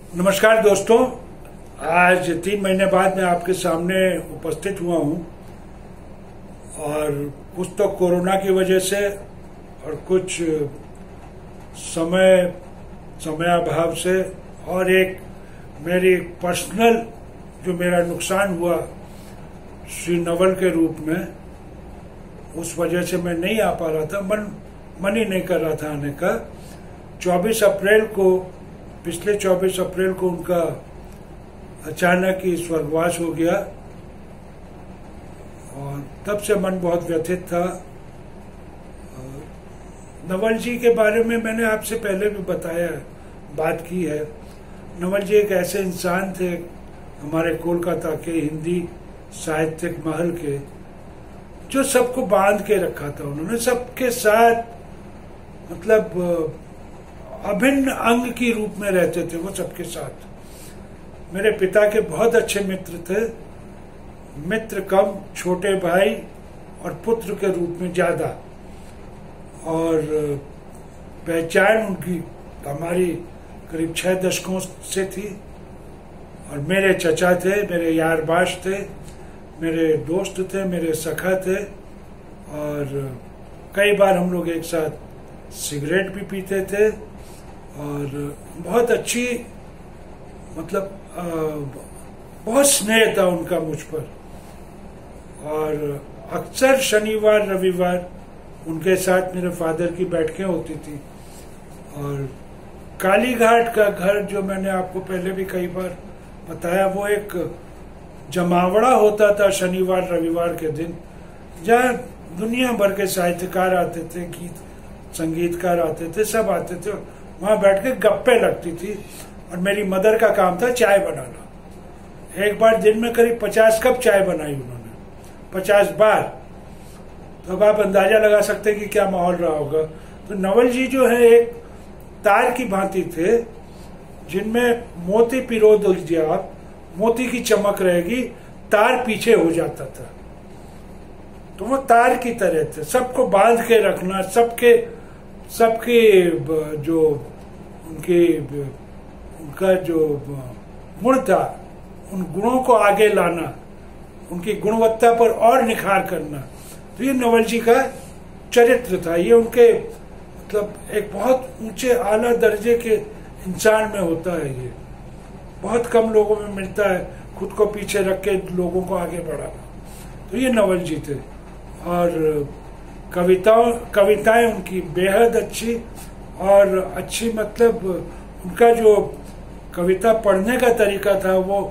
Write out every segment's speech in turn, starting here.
नमस्कार दोस्तों, आज 3 महीने बाद मैं आपके सामने उपस्थित हुआ हूं और कुछ तो कोरोना की वजह से और कुछ समयाभाव से और एक मेरी पर्सनल जो मेरा नुकसान हुआ श्री नवल के रूप में, उस वजह से मैं नहीं आ पा रहा था। मन ही नहीं कर रहा था आने का। 24 अप्रैल को पिछले 24 अप्रैल को उनका अचानक ही स्वर्गवास हो गया और तब से मन बहुत व्यथित था। नवल जी के बारे में मैंने आपसे पहले भी बताया, बात की है। नवल जी एक ऐसे इंसान थे हमारे कोलकाता के हिंदी साहित्यिक महल के, जो सबको बांध के रखा था। उन्होंने सबके साथ मतलब अभिन्न अंग की रूप में रहते थे वो सबके साथ। मेरे पिता के बहुत अच्छे मित्र थे, मित्र कम, छोटे भाई और पुत्र के रूप में ज्यादा। और पहचान उनकी हमारी करीब 6 दशकों से थी। और मेरे चचा थे, मेरे यारबाश थे, मेरे दोस्त थे, मेरे सखा थे। और कई बार हम लोग एक साथ सिगरेट भी पीते थे और बहुत अच्छी मतलब बहुत स्नेह था उनका मुझ पर। और अक्सर शनिवार रविवार उनके साथ मेरे फादर की बैठकें होती थी। और कालीघाट का घर, जो मैंने आपको पहले भी कई बार बताया, वो एक जमावड़ा होता था शनिवार रविवार के दिन, जहाँ दुनिया भर के साहित्यकार आते थे, गीत संगीतकार आते थे, सब आते थे। वहां बैठ के गप्पे लगती थी और मेरी मदर का काम था चाय बनाना। एक बार दिन में करीब 50 कप चाय बनाई उन्होंने, 50 बार। तो अब आप अंदाजा लगा सकते हैं कि क्या माहौल रहा होगा। तो नवल जी जो है एक तार की भांति थे, जिनमें मोती पिरो दीजिए आप, मोती की चमक रहेगी, तार पीछे हो जाता था। तो वो तार की तरह थे, सबको बांध के रखना, सबके जो उनका जो गुण था, उन गुणों को आगे लाना, उनकी गुणवत्ता पर और निखार करना। तो ये नवल जी का चरित्र था। ये उनके मतलब एक बहुत ऊंचे आला दर्जे के इंसान में होता है। ये बहुत कम लोगों में मिलता है, खुद को पीछे रख के लोगों को आगे बढ़ाना। तो ये नवल जी थे। और कविताएं उनकी बेहद अच्छी और अच्छी, मतलब उनका जो कविता पढ़ने का तरीका था, वो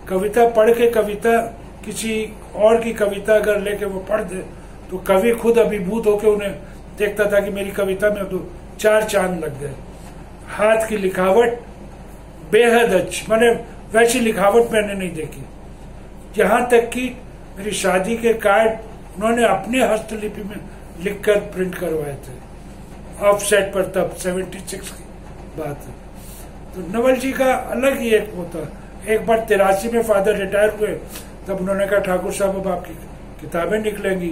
कविता पढ़ के कविता किसी और की कविता अगर लेके वो पढ़ दे तो कवि खुद अभिभूत होकर उन्हें देखता था कि मेरी कविता में तो 4 चांद लग गए। हाथ की लिखावट बेहद अच्छी, मैंने वैसी लिखावट मैंने नहीं देखी। यहाँ तक कि मेरी शादी के कार्ड उन्होंने अपने हस्तलिपि में लिखकर प्रिंट करवाए थे, ऑफसेट पर, तब 76 की बात है। तो नवल जी का अलग ही एक होता। एक बार 83 में फादर रिटायर हुए, तब उन्होंने कहा भाकुर साहब अब आपकी किताबें निकलेंगी।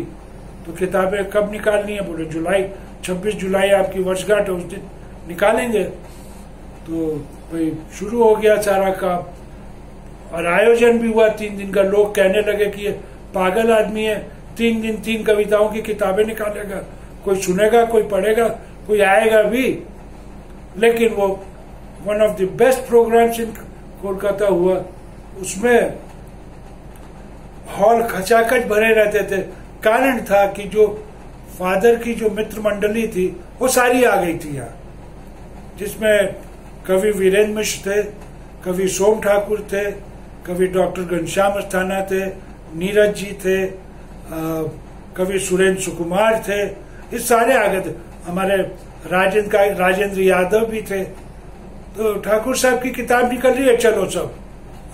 तो किताबें कब निकालनी है? बोले जुलाई, 26 जुलाई आपकी वर्षगांठ है, उस दिन निकालेंगे। तो भाई शुरू हो गया सारा काम और आयोजन भी हुआ 3 दिन का। लोग कहने लगे कि ये पागल आदमी है, 3 दिन 3 कविताओं की किताबें निकालेगा, कोई सुनेगा, कोई पढ़ेगा, कोई आएगा भी। लेकिन वो one of the best programmes in Kolkata हुआ। उसमें हॉल खचाखच भरे रहते थे। कारण था कि जो फादर की जो मित्र मंडली थी वो सारी आ गई थी यहाँ, जिसमें कवि वीरेंद्र मिश्र थे, कवि सोम ठाकुर थे, कवि डॉक्टर घनश्याम अस्थाना थे, नीरज जी थे, कवि सुरेंद्र सुकुमार थे। ये सारे आ गए थे। हमारे राजेंद्र यादव भी थे। तो ठाकुर साहब की किताब निकल रही है, चलो सब।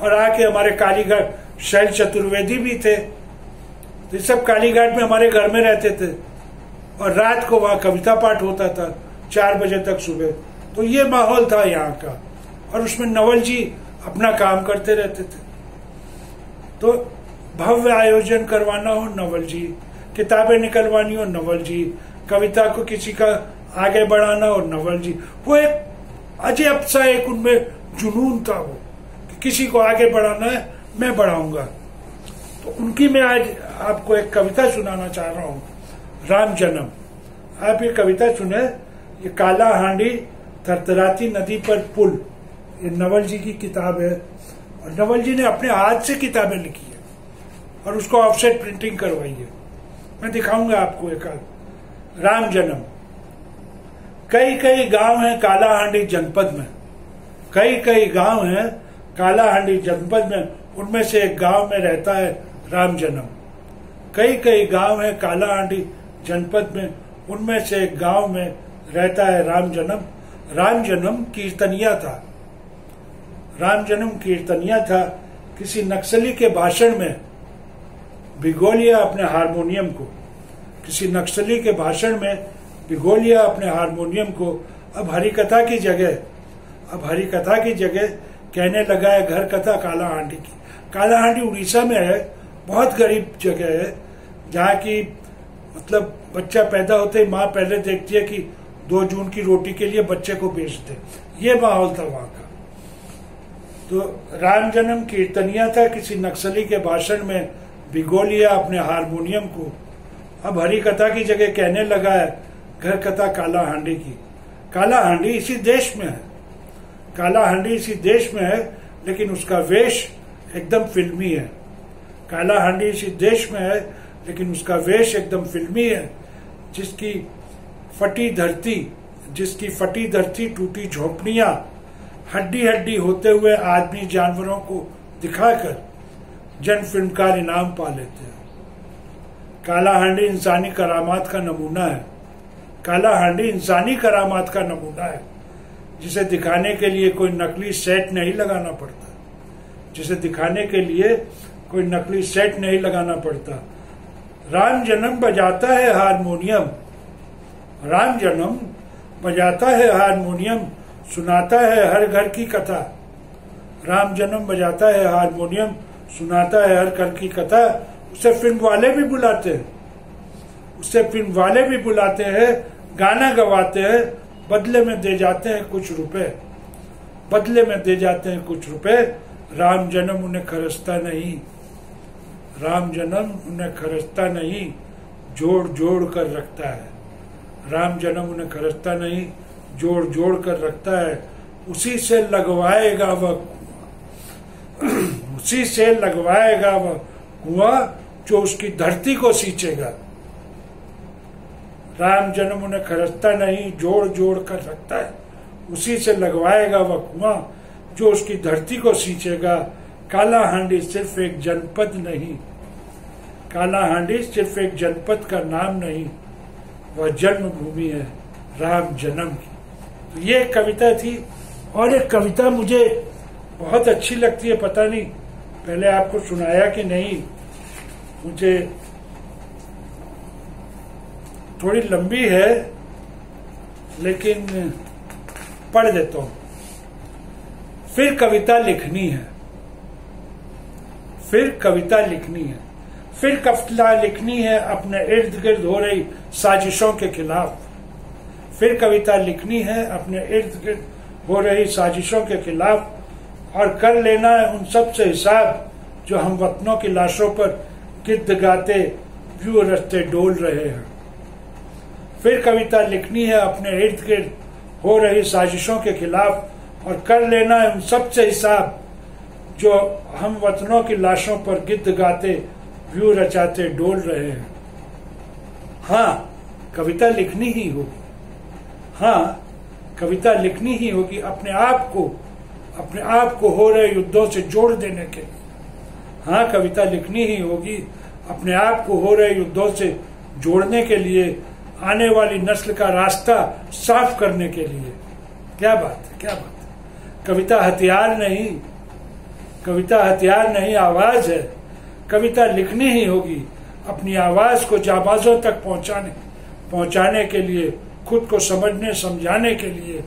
और आके हमारे कालीघाट शैल चतुर्वेदी भी थे। तो सब कालीघाट में हमारे घर में रहते थे और रात को वहां कविता पाठ होता था 4 बजे तक सुबह। तो ये माहौल था यहाँ का। और उसमें नवल जी अपना काम करते रहते थे। तो भव्य आयोजन करवाना हो नवल जी, किताबें निकलवानी हो नवल जी, कविता को किसी का आगे बढ़ाना और नवल जी, वो एक अजब सा एक उनमें जुनून था वो कि किसी को आगे बढ़ाना है, मैं बढ़ाऊंगा। तो उनकी मैं आज आपको एक कविता सुनाना चाह रहा हूं, राम जन्म। आप ये कविता सुने, ये काला हांडी थरथराती नदी पर पुल, ये नवल जी की किताब है। और नवल जी ने अपने हाथ से किताबें लिखी है और उसको ऑफसेट प्रिंटिंग करवाई है। मैं दिखाऊंगा आपको एक राम जन्म। कई कई गांव हैं कालाहांडी जनपद में, कई कई गांव हैं कालाहांडी जनपद में, उनमें से एक गांव में रहता है राम जन्म। कई कई गांव हैं कालाहांडी जनपद में, उनमें से एक गांव में रहता है राम जन्म। राम जन्म कीर्तनिया था, राम जन्म कीर्तनिया था। किसी नक्सली के भाषण में भिगो लिया अपने हारमोनियम को, किसी नक्सली के भाषण में भिगो लिया अपने हारमोनियम को। अब हरिकथा की जगह, अब हरिकथा की जगह कहने लगा है घर कथा कालाहांडी की। कालाहांडी उड़ीसा में है, बहुत गरीब जगह है, जहाँ की मतलब बच्चा पैदा होते ही माँ पहले देखती है कि 2 जून की रोटी के लिए बच्चे को बेच दे, ये माहौल था वहां का। तो राम जन्म कीर्तनिया था, किसी नक्सली के भाषण में भिगो लिया अपने हारमोनियम को। अब हरी कथा की जगह कहने लगा है घर कथा कालाहांडी की। कालाहांडी इसी देश में है, कालाहांडी इसी देश में है, लेकिन उसका वेश एकदम फिल्मी है। कालाहांडी इसी देश में है, लेकिन उसका वेश एकदम फिल्मी है। जिसकी फटी धरती टूटी झोपड़ियां, हड्डी हड्डी होते हुए आदमी जानवरों को दिखाकर जन फिल्मकार इनाम पा लेते हैं। कालाहांडी इंसानी करामात का नमूना है, कालाहांडी इंसानी करामात का नमूना है, जिसे दिखाने के लिए कोई नकली सेट नहीं लगाना पड़ता, जिसे दिखाने के लिए कोई नकली सेट नहीं लगाना पड़ता। राम जन्म बजाता है हारमोनियम, राम जन्म बजाता है हारमोनियम, सुनाता है हर घर की कथा। राम जन्म बजाता है हारमोनियम, सुनाता है हर घर की कथा। उसे फिल्म वाले भी बुलाते हैं, उससे फिल्म वाले भी बुलाते हैं, गाना गवाते हैं, बदले में दे जाते हैं कुछ रुपए, बदले में दे जाते हैं कुछ रुपए। राम जन्म उन्हें खरसता नहीं, राम जन्म उन्हें खरसता नहीं, जोड़ जोड़ कर रखता है। राम जन्म उन्हें खरसता नहीं, जोड़ जोड़ कर रखता है। उसी से लगवाएगा वह उसी से लगवाएगा वह कुआं जो उसकी धरती को सींचेगा। राम जन्म उन्हें खरसता नहीं, जोड़ जोड़ कर रखता है। उसी से लगवाएगा वह कुआं जो उसकी धरती को सींचेगा। कालाहांडी सिर्फ एक जनपद नहीं, कालाहांडी सिर्फ एक जनपद का नाम नहीं, वह जन्मभूमि है राम जन्म की। तो ये एक कविता थी। और एक कविता मुझे बहुत अच्छी लगती है, पता नहीं पहले आपको सुनाया कि नहीं, मुझे थोड़ी लंबी है लेकिन पढ़ देता हूं। फिर कविता लिखनी है, फिर कविता लिखनी है, फिर कविता लिखनी है अपने इर्द गिर्द हो रही साजिशों के खिलाफ। फिर कविता लिखनी है अपने इर्द गिर्द हो रही साजिशों के खिलाफ, और कर लेना है उन सब से हिसाब जो हम वतनों की लाशों पर गिद्ध गाते व्यू रस्ते डोल रहे हैं। फिर कविता लिखनी है अपने इर्द गिर्द हो रही साजिशों के खिलाफ, और कर लेना है उन सब से हिसाब जो हम वतनों की लाशों पर गिद्ध गाते व्यू रचाते डोल रहे हैं। हाँ, कविता लिखनी ही होगी, हाँ कविता लिखनी ही होगी, अपने आप को हो रहे युद्धों से जोड़ देने के लिए। हाँ, कविता लिखनी ही होगी, अपने आप को हो रहे युद्धों से जोड़ने के लिए, आने वाली नस्ल का रास्ता साफ करने के लिए। क्या बात है, क्या बात है। कविता हथियार नहीं, कविता हथियार नहीं, आवाज है। कविता लिखनी ही होगी, अपनी आवाज को जाबाजों तक पहुंचाने के लिए, खुद को समझने समझाने के लिए,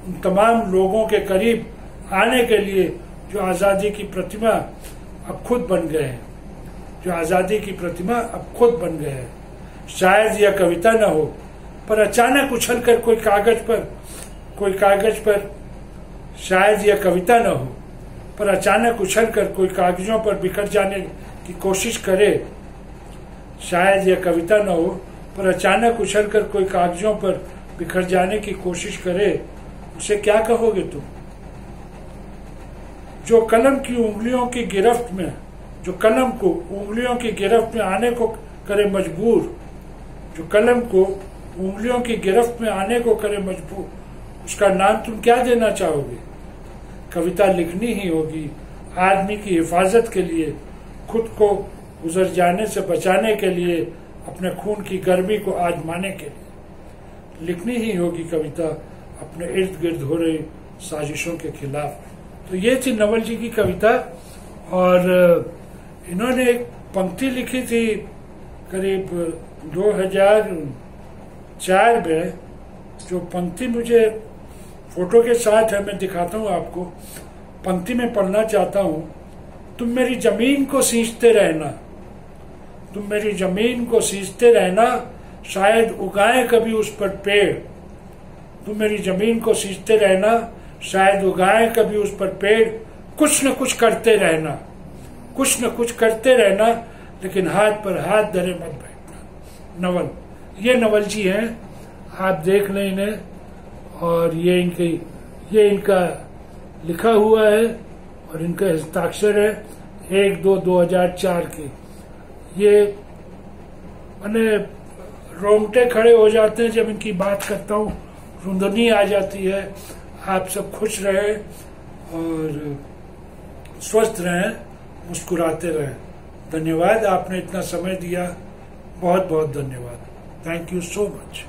उन तमाम लोगों के करीब आने के लिए जो आजादी की प्रतिमा अब खुद बन गए हैं, जो आजादी की प्रतिमा अब खुद बन गए हैं। शायद यह कविता न हो, पर अचानक उछलकर कोई कागज पर शायद यह कविता न हो, पर अचानक उछलकर कोई कागजों पर बिखर जाने की कोशिश करे। शायद यह कविता न हो, पर अचानक उछलकर कोई कागजों पर बिखर जाने की कोशिश करे, उसे क्या कहोगे तुम? जो कलम की उंगलियों की गिरफ्त में, जो कलम को उंगलियों की गिरफ्त में आने को करे मजबूर, जो कलम को उंगलियों की गिरफ्त में आने को करे मजबूर, उसका नाम तुम क्या देना चाहोगे? कविता लिखनी ही होगी आदमी की हिफाजत के लिए, खुद को गुजर जाने से बचाने के लिए, अपने खून की गर्मी को आजमाने के लिए। लिखनी ही होगी कविता अपने इर्द गिर्द हो रही साजिशों के खिलाफ। तो ये थी नवल जी की कविता। और इन्होंने एक पंक्ति लिखी थी करीब 2004 में, जो पंक्ति मुझे फोटो के साथ है, मैं दिखाता हूँ आपको। पंक्ति में पढ़ना चाहता हूँ। तुम मेरी जमीन को सींचते रहना, तुम मेरी जमीन को सींचते रहना, शायद उगाए कभी उस पर पेड़। तुम मेरी जमीन को सींचते रहना, शायद उगाए कभी उस पर पेड़। कुछ न कुछ करते रहना, कुछ न कुछ करते रहना, लेकिन हाथ पर हाथ धरे मत बैठना। नवल, ये नवल जी हैं, आप देख लें इन्हें। और ये इनका लिखा हुआ है और इनका हस्ताक्षर है 1/2/2004 के। ये मैंने रोंगटे खड़े हो जाते हैं जब इनकी बात करता हूँ, रुंधनी आ जाती है। आप सब खुश रहें और स्वस्थ रहें, मुस्कुराते रहें। धन्यवाद, आपने इतना समय दिया, बहुत बहुत धन्यवाद। Thank you so much.